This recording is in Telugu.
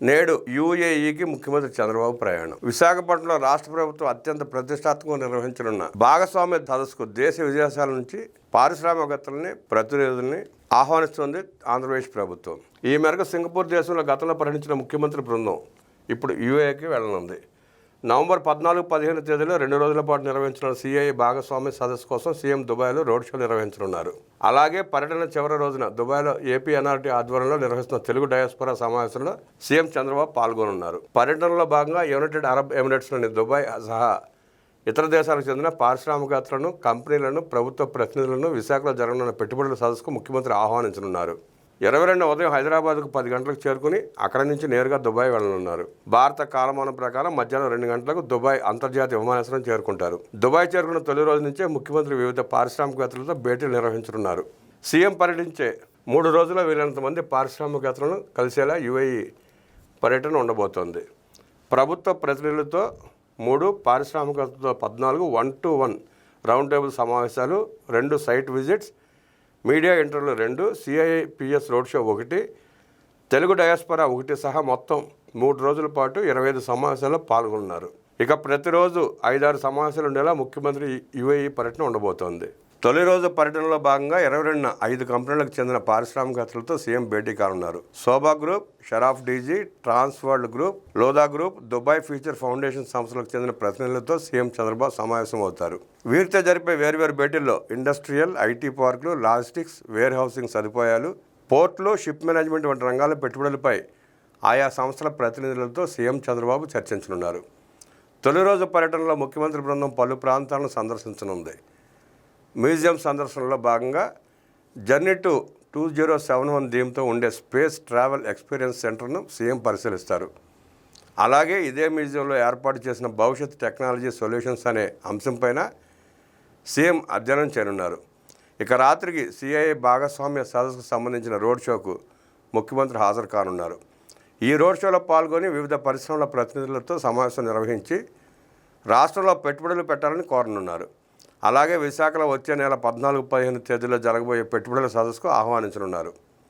నేడు యూఏఈకి ముఖ్యమంత్రి చంద్రబాబు ప్రయాణం. విశాఖపట్నంలో రాష్ట్ర ప్రభుత్వం అత్యంత ప్రతిష్టాత్మకంగా నిర్వహించనున్న భాగస్వామ్య సదస్సుకు దేశ విదేశాల నుంచి పారిశ్రామికవేత్తలని, ప్రతినిధుల్ని ఆహ్వానిస్తోంది ఆంధ్రప్రదేశ్ ప్రభుత్వం. ఈ మేరకు సింగపూర్ దేశంలో గతంలో పర్యటించిన ముఖ్యమంత్రి బృందం ఇప్పుడు యూఏఈకి వెళ్లనుంది. నవంబర్ 14-15 తేదీలో 2 రోజుల పాటు నిర్వహించిన సిఐఐ భాగస్వామ్య సదస్సు కోసం సీఎం దుబాయ్లో రోడ్ షో నిర్వహించనున్నారు. అలాగే పర్యటన చివరి రోజున దుబాయ్లో ఏపీ ఎన్ఆర్టీ ఆధ్వర్యంలో నిర్వహిస్తున్న తెలుగు డయాస్పోరా సమావేశంలో సీఎం చంద్రబాబు పాల్గొనున్నారు. పర్యటనలో భాగంగా యునైటెడ్ అరబ్ ఎమిరేట్స్లోని దుబాయ్ సహా ఇతర దేశాలకు చెందిన పారిశ్రామికవేత్తలను, కంపెనీలను, ప్రభుత్వ ప్రతినిధులను విశాఖలో జరగనున్న పెట్టుబడుల సదస్సుకు ముఖ్యమంత్రి ఆహ్వానించనున్నారు. 22 ఉదయం హైదరాబాద్కు 10 గంటలకు చేరుకుని అక్కడి నుంచి నేరుగా దుబాయ్ వెళ్లనున్నారు. భారత కాలమానం ప్రకారం మధ్యాహ్నం 2 గంటలకు దుబాయ్ అంతర్జాతీయ విమానాశ్రయం చేరుకుంటారు. దుబాయ్ చేరుకున్న తొలి రోజు నుంచే ముఖ్యమంత్రి వివిధ పారిశ్రామికవేత్తలతో భేటీలు నిర్వహించనున్నారు. సీఎం పర్యటించే 3 రోజుల్లో వీలైనంత మంది పారిశ్రామికవేత్తలను కలిసేలా యూఏఈ పర్యటన ఉండబోతోంది. ప్రభుత్వ ప్రతినిధులతో 3, పారిశ్రామికవేత్తలతో 14 1-to-1 రౌండ్ టేబుల్ సమావేశాలు, 2 సైట్ విజిట్స్, మీడియా ఇంటర్వ్యూలు 2, సిఐఐపిఎస్ రోడ్ షో 1, తెలుగు డయాస్పోరా 1 సహా మొత్తం 3 రోజుల పాటు 25 సమావేశాల్లో పాల్గొన్నారు. ఇక ప్రతిరోజు 5-6 సమావేశాలు ఉండేలా ముఖ్యమంత్రి యూఏఈ పర్యటన ఉండబోతోంది. తొలి రోజు పర్యటనలో భాగంగా 22న 5 కంపెనీలకు చెందిన పారిశ్రామికవేత్తలతో సీఎం భేటీ కానున్నారు. Shobha Group, Sharaf DG, Trans World Group, Lodha Group, Dubai Future Foundation సంస్థలకు చెందిన ప్రతినిధులతో సీఎం చంద్రబాబు సమావేశం అవుతారు. వీరితో జరిపే వేర్వేరు భేటీల్లో ఇండస్ట్రియల్, ఐటీ పార్కులు, లాజిస్టిక్స్, వేర్ హౌసింగ్ సదుపాయాలు, పోర్టులు, షిప్ మేనేజ్మెంట్ వంటి రంగాల పెట్టుబడులపై ఆయా సంస్థల ప్రతినిధులతో సీఎం చంద్రబాబు చర్చించనున్నారు. తొలి రోజు పర్యటనలో ముఖ్యమంత్రి బృందం పలు ప్రాంతాలను సందర్శించనుంది. మ్యూజియం సందర్శనలో భాగంగా జర్నీ టు 2071 థీమ్తో ఉండే స్పేస్ ట్రావెల్ ఎక్స్పీరియన్స్ సెంటర్ను సీఎం పరిశీలిస్తారు. అలాగే ఇదే మ్యూజియంలో ఏర్పాటు చేసిన భవిష్యత్ టెక్నాలజీ సొల్యూషన్స్ అనే అంశంపైన సీఎం అధ్యయనం చేయనున్నారు. ఇక రాత్రికి సిఐఐ భాగస్వామ్య సదస్సుకు సంబంధించిన రోడ్ షోకు ముఖ్యమంత్రి హాజరు కానున్నారు. ఈ రోడ్ షోలో పాల్గొని వివిధ పరిశ్రమల ప్రతినిధులతో సమావేశం నిర్వహించి రాష్ట్రంలో పెట్టుబడులు పెట్టాలని కోరనున్నారు. అలాగే విశాఖలో వచ్చే నెల 14-15 తేదీలో జరగబోయే పెట్టుబడుల సదస్సుకు ఆహ్వానించనున్నారు.